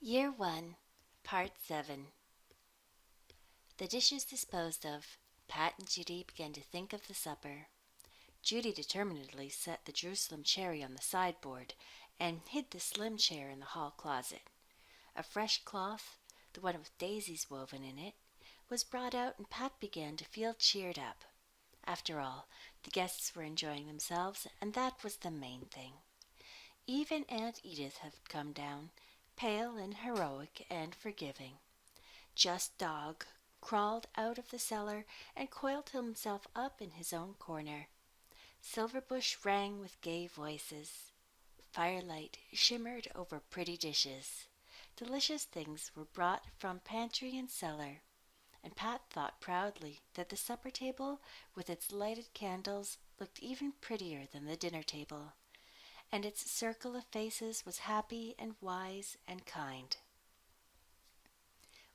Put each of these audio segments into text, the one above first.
Year 1, Part 7. The dishes disposed of, Pat and Judy began to think of the supper. Judy determinedly set the Jerusalem cherry on the sideboard and hid the slim chair in the hall closet. A fresh cloth, the one with daisies woven in it, was brought out, and Pat began to feel cheered up. After all, the guests were enjoying themselves, and that was the main thing. Even Aunt Edith had come down, pale and heroic and forgiving. Just Dog crawled out of the cellar and coiled himself up in his own corner. Silverbush rang with gay voices. Firelight shimmered over pretty dishes. Delicious things were brought from pantry and cellar, and Pat thought proudly that the supper table, with its lighted candles, looked even prettier than the dinner table, and its circle of faces was happy and wise and kind.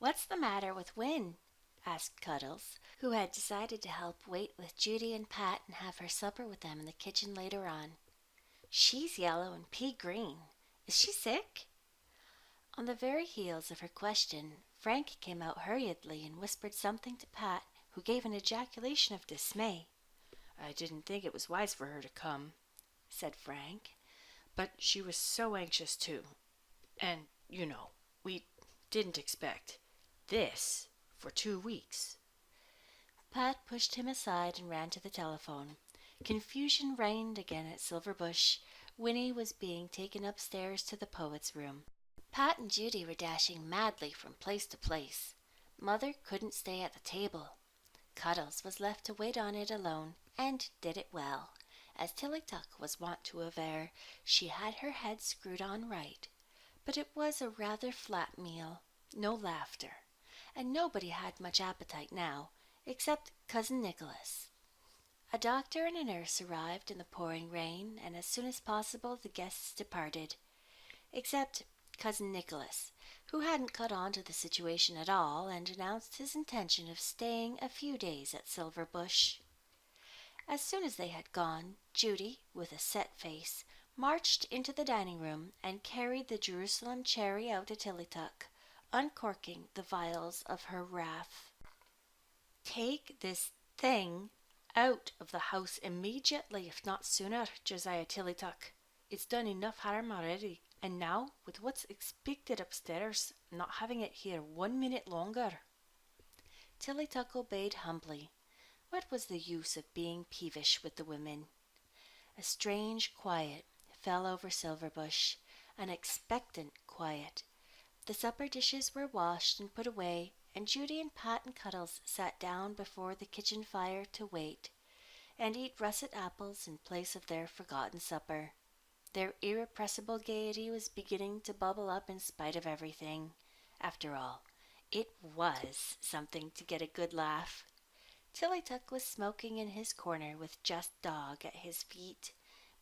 "What's the matter with Win?" asked Cuddles, who had decided to help wait with Judy and Pat and have her supper with them in the kitchen later on. "She's yellow and pea green. Is she sick?" On the very heels of her question, Frank came out hurriedly and whispered something to Pat, who gave an ejaculation of dismay. "I didn't think it was wise for her to come," said Frank. "But she was so anxious too. And, we didn't expect this for 2 weeks." Pat pushed him aside and ran to the telephone. Confusion reigned again at Silverbush. Winnie was being taken upstairs to the poet's room. Pat and Judy were dashing madly from place to place. Mother couldn't stay at the table. Cuddles was left to wait on it alone, and did it well. As Tilly Tuck was wont to aver, she had her head screwed on right. But it was a rather flat meal, no laughter, and nobody had much appetite now, except Cousin Nicholas. A doctor and a nurse arrived in the pouring rain, and as soon as possible the guests departed, except Cousin Nicholas, who hadn't caught on to the situation at all and announced his intention of staying a few days at Silverbush. As soon as they had gone, Judy, with a set face, marched into the dining room and carried the Jerusalem cherry out to Tillytuck, uncorking the vials of her wrath. "Take this thing out of the house immediately, if not sooner, Josiah Tillytuck. It's done enough harm already, and now, with what's expected upstairs, I'm not having it here 1 minute longer." Tillytuck obeyed humbly. What was the use of being peevish with the women? A strange quiet fell over Silverbush, an expectant quiet. The supper dishes were washed and put away, and Judy and Pat and Cuddles sat down before the kitchen fire to wait, and eat russet apples in place of their forgotten supper. Their irrepressible gaiety was beginning to bubble up in spite of everything. After all, it was something to get a good laugh. Tillytuck was smoking in his corner with Just Dog at his feet.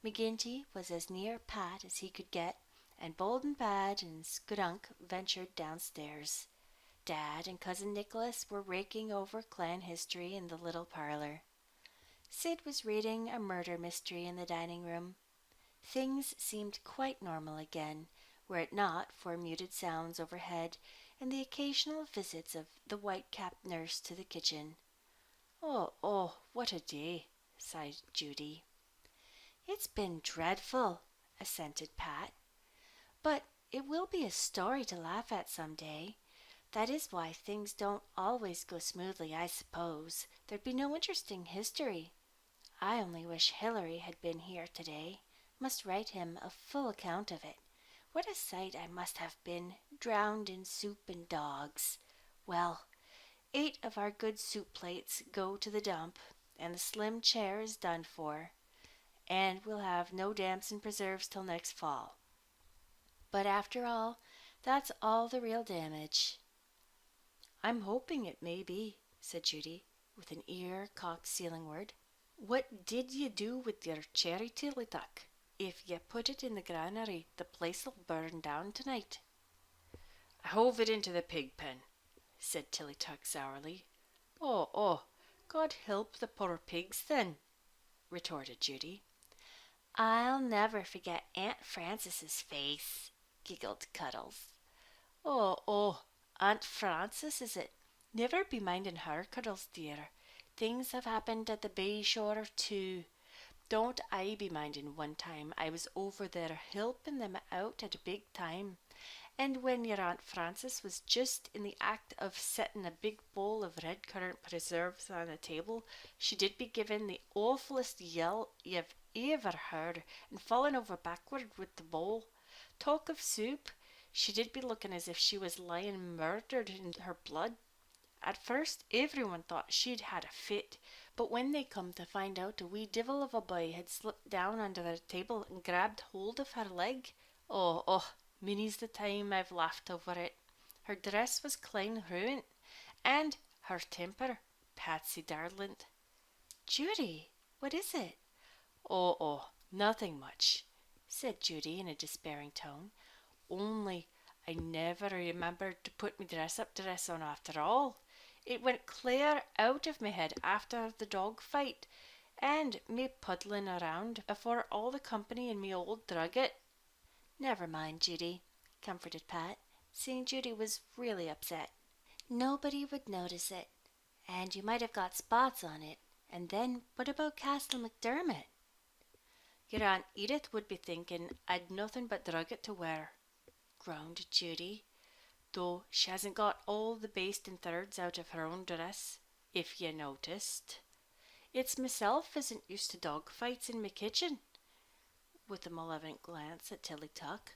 McGinty was as near Pat as he could get, and Bold and Bad and Skudunk ventured downstairs. Dad and Cousin Nicholas were raking over clan history in the little parlor. Sid was reading a murder mystery in the dining room. Things seemed quite normal again, were it not for muted sounds overhead and the occasional visits of the white-capped nurse to the kitchen. Oh, what a day," sighed Judy. "It's been dreadful," assented Pat. "But it will be a story to laugh at some day. That is why things don't always go smoothly, I suppose. There'd be no interesting history. I only wish Hilary had been here today. Must write him a full account of it. What a sight I must have been, drowned in soup and dogs. Well, 8 of our good soup plates go to the dump, and the slim chair is done for, and we'll have no damson preserves till next fall. But after all, that's all the real damage." "I'm hoping it may be," said Judy, with an ear cocked ceilingward. "What did ye do with your cherry, Tillytuck? If ye put it in the granary, the place'll burn down tonight." "I hove it into the pig pen," said Tillytuck sourly. Oh, God help the poor pigs then," retorted Judy. "I'll never forget Aunt Frances's face," giggled Cuddles. Oh, Aunt Frances, is it? Never be minding her, cuddles, dear. Things have happened at the bay shore too. Don't I be minding one time I was over there helping them out at a big time, and when your Aunt Frances was just in the act of setting a big bowl of red currant preserves on the table, she did be giving the awfullest yell you've ever heard and falling over backward with the bowl. Talk of soup, she did be looking as if she was lying murdered in her blood. At first everyone thought she'd had a fit, but when they come to find out a wee divil of a boy had slipped down under the table and grabbed hold of her leg, many's the time I've laughed over it. Her dress was clean ruined, and her temper, Patsy darlint. Judy, what is it? Nothing much, said Judy in a despairing tone. Only I never remembered to put me dress on after all. It went clear out of my head after the dog fight, and me puddling around afore all the company in me old drugget. Never mind, Judy, comforted Pat, seeing Judy was really upset. Nobody would notice it, and you might have got spots on it. And then what about Castle McDermott? Your Aunt Edith would be thinking I'd nothing but drugget to wear, groaned Judy, though she hasn't got all the baste and thirds out of her own dress, if ye noticed. It's myself isn't used to dog fights in my kitchen, with a malevolent glance at Tilly Tuck.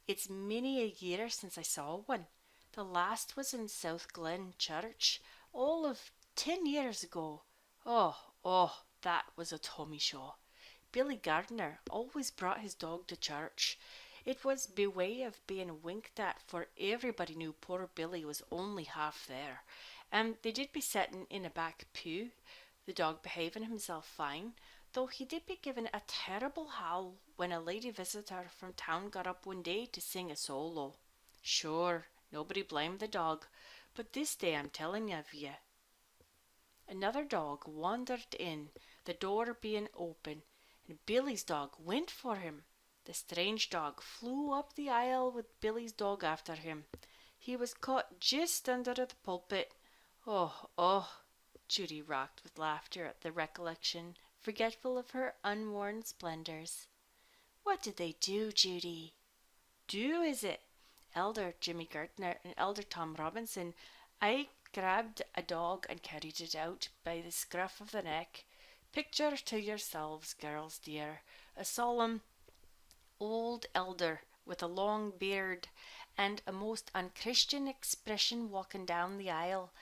It's many a year since I saw one. The last was in South Glen Church, all of 10 years ago. That was a Tommy show. Billy Gardner always brought his dog to church. It was by way of being winked at, for everybody knew poor Billy was only half there, and they did be setting in a back pew, the dog behaving himself fine, though he did be given a terrible howl when a lady visitor from town got up one day to sing a solo. Sure, nobody blamed the dog, but this day I'm telling of ye. Another dog wandered in, the door being open, and Billy's dog went for him. The strange dog flew up the aisle with Billy's dog after him. He was caught just under the pulpit. Oh, Judy rocked with laughter at the recollection, forgetful of her unworn splendors. What did they do, Judy? Do, is it? Elder Jimmy Gertner and Elder Tom Robinson, I grabbed a dog and carried it out by the scruff of the neck. Picture to yourselves, girls dear, a solemn old elder with a long beard and a most unchristian expression walking down the aisle,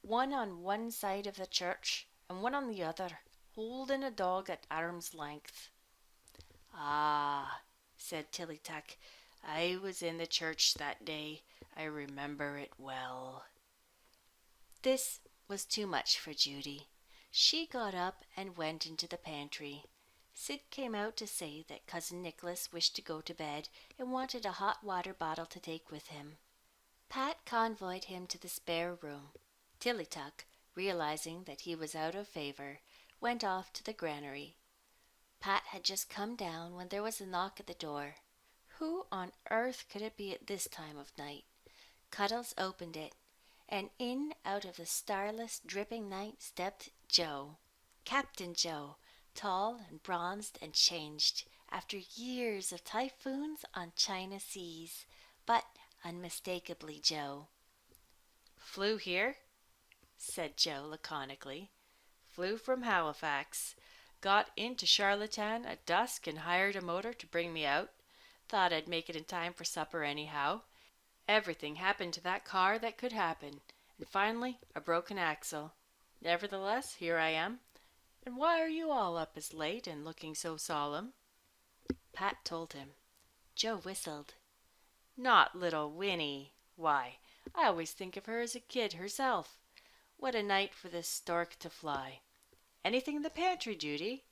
one on one side of the church and one on the other, holding a dog at arm's length. Ah, said Tilly Tuck, I was in the church that day. I remember it well. This was too much for Judy. She got up and went into the pantry. Sid came out to say that Cousin Nicholas wished to go to bed and wanted a hot water bottle to take with him. Pat convoyed him to the spare room. Tilly Tuck, realizing that he was out of favor, went off to the granary. Pat had just come down when there was a knock at the door. Who on earth could it be at this time of night? Cuddles opened it, and in out of the starless, dripping night stepped Joe. Captain Joe, tall and bronzed and changed, after years of typhoons on China seas, but unmistakably Joe. Flew here? Said Joe laconically. Flew from Halifax. Got into Charlottetown at dusk and hired a motor to bring me out. Thought I'd make it in time for supper anyhow. Everything happened to that car that could happen, and finally a broken axle. Nevertheless, here I am. And why are you all up as late and looking so solemn? Pat told him. Joe whistled. Not little Winnie. Why, I always think of her as a kid herself. What a night for this stork to fly. Anything in the pantry, Judy?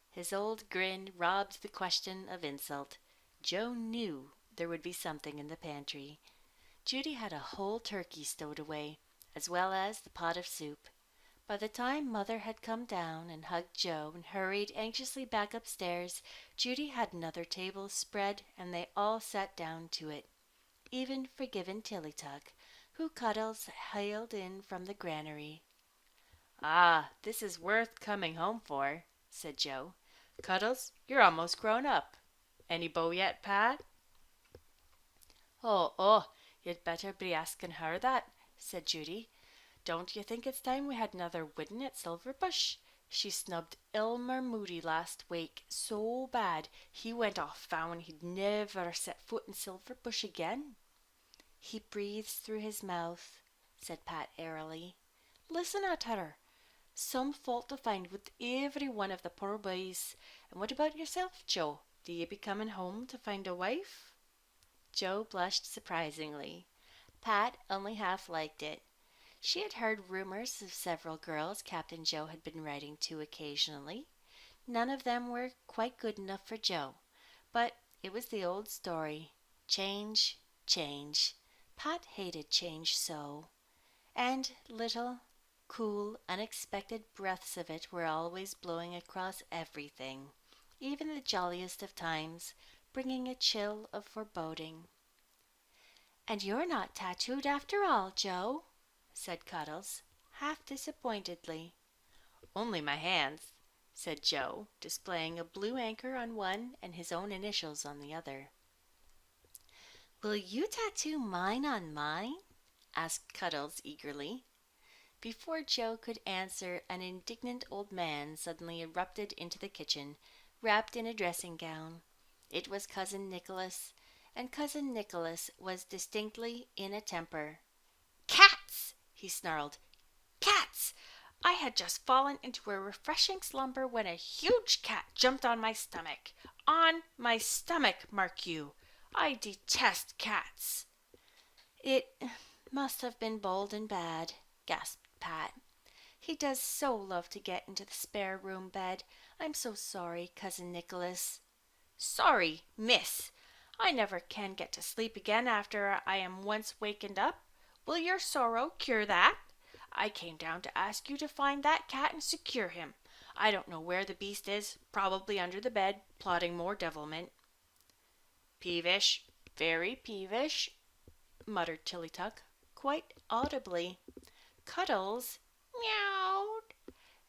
His old grin robbed the question of insult. Joe knew there would be something in the pantry. Judy had a whole turkey stowed away, as well as the pot of soup. By the time Mother had come down and hugged Joe and hurried anxiously back upstairs, Judy had another table spread and they all sat down to it. even forgiven Tillytug, who Cuddles hailed in from the granary. Ah, this is worth coming home for, said Joe. Cuddles, you're almost grown up. Any beau yet, Pat? Oh, you'd better be asking her that, said Judy. Don't you think it's time we had another wedding at Silverbush? She snubbed Elmer Moody last week so bad he went off vowing he'd never set foot in Silverbush again. He breathes through his mouth, said Pat airily. Listen at her. Some fault to find with every one of the poor boys. And what about yourself, Joe? Do you be coming home to find a wife? Joe blushed surprisingly. Pat only half liked it. She had heard rumors of several girls Captain Joe had been writing to occasionally. None of them were quite good enough for Joe. But it was the old story. Change, change. Pat hated change so. And little, cool, unexpected breaths of it were always blowing across everything, even the jolliest of times, bringing a chill of foreboding. And you're not tattooed after all, Joe, said Cuddles, half disappointedly. Only my hands, said Joe, displaying a blue anchor on one and his own initials on the other. Will you tattoo mine on mine? Asked Cuddles eagerly. Before Joe could answer, an indignant old man suddenly erupted into the kitchen, wrapped in a dressing gown. It was Cousin Nicholas, and Cousin Nicholas was distinctly in a temper. Cats! He snarled. Cats! I had just fallen into a refreshing slumber when a huge cat jumped on my stomach. On my stomach, mark you. I detest cats. It must have been bold and bad, gasped Pat. He does so love to get into the spare room bed. I'm so sorry, Cousin Nicholas. Sorry, miss. I never can get to sleep again after I am once wakened up. Will your sorrow cure that? I came down to ask you to find that cat and secure him. I don't know where the beast is, probably under the bed, plotting more devilment. Peevish, very peevish, muttered Tillytug, quite audibly. Cuddles meowed,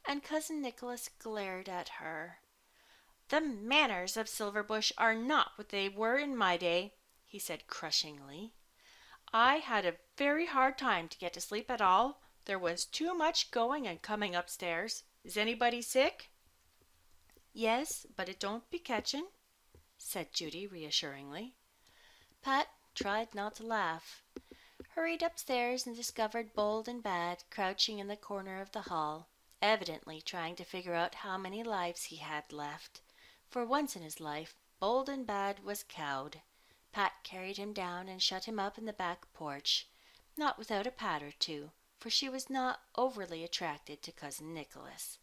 and Cousin Nicholas glared at her. The manners of Silverbush are not what they were in my day, he said crushingly. I had a very hard time to get to sleep at all. There was too much going and coming upstairs. Is anybody sick? Yes, but it don't be catching, said Judy reassuringly. Pat tried not to laugh, hurried upstairs and discovered Bold and Bad crouching in the corner of the hall, evidently trying to figure out how many lives he had left. For once in his life, Bold and Bad was cowed. Pat carried him down and shut him up in the back porch, not without a pat or two, for she was not overly attracted to Cousin Nicholas.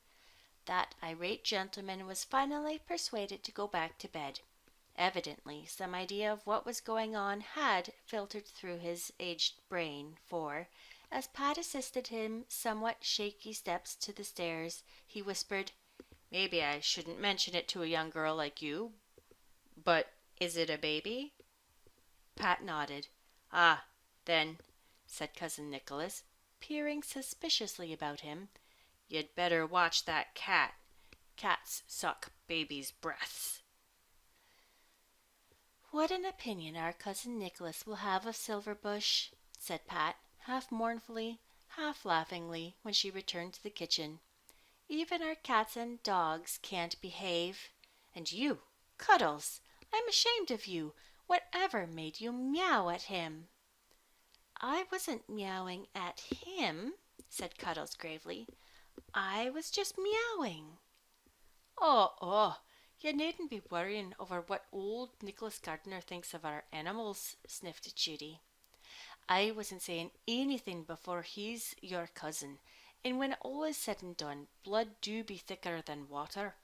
That irate gentleman was finally persuaded to go back to bed. Evidently, some idea of what was going on had filtered through his aged brain, for, as Pat assisted him somewhat shaky steps to the stairs, he whispered, Maybe I shouldn't mention it to a young girl like you, but is it a baby? Pat nodded. Ah, then, said Cousin Nicholas, peering suspiciously about him, you'd better watch that cat. Cats suck babies' breaths. What an opinion our Cousin Nicholas will have of Silverbush, said Pat, half mournfully, half laughingly, when she returned to the kitchen. Even our cats and dogs can't behave. And you, Cuddles, I'm ashamed of you. Whatever made you meow at him? I wasn't meowing at him, said Cuddles gravely. I was just meowing. Oh, you needn't be worrying over what old Nicholas Gardner thinks of our animals, sniffed Judy. I wasn't saying anything before he's your cousin, and when all is said and done, blood do be thicker than water.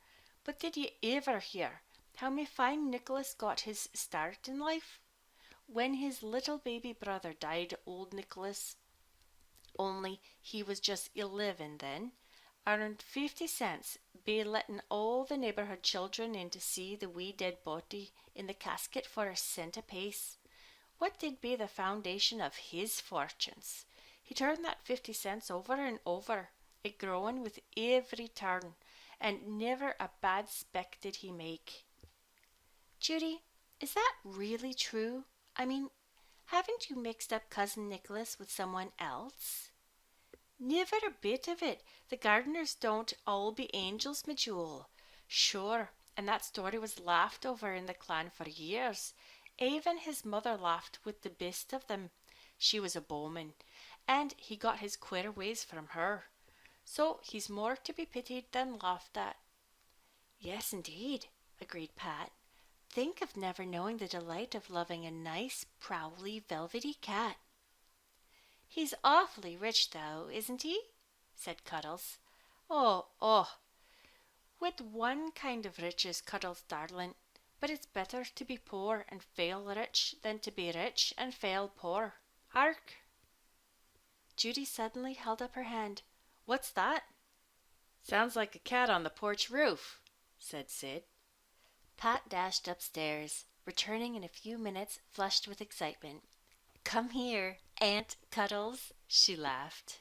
But did you ever hear how me fine Nicholas got his start in life? When his little baby brother died, old Nicholas, only he was just 11 then, earned 50 cents by letting all the neighbourhood children in to see the wee dead body in the casket for a cent apiece. What did be the foundation of his fortunes? He turned that 50 cents over and over, it growing with every turn, and never a bad speck did he make. Judy, is that really true? I mean, haven't you mixed up Cousin Nicholas with someone else? Never a bit of it. The gardeners don't all be angels, me jewel. Sure, and that story was laughed over in the clan for years. Even his mother laughed with the best of them. She was a bowman, and he got his queer ways from her. So he's more to be pitied than laughed at. Yes, indeed, agreed Pat. Think of never knowing the delight of loving a nice, prowly, velvety cat. He's awfully rich, though, isn't he? Said Cuddles. Oh, with one kind of riches, Cuddles darling, but it's better to be poor and fail rich than to be rich and fail poor. Hark! Judy suddenly held up her hand. What's that? Sounds like a cat on the porch roof, said Sid. Pat dashed upstairs, returning in a few minutes flushed with excitement. Come here, Aunt Cuddles, she laughed.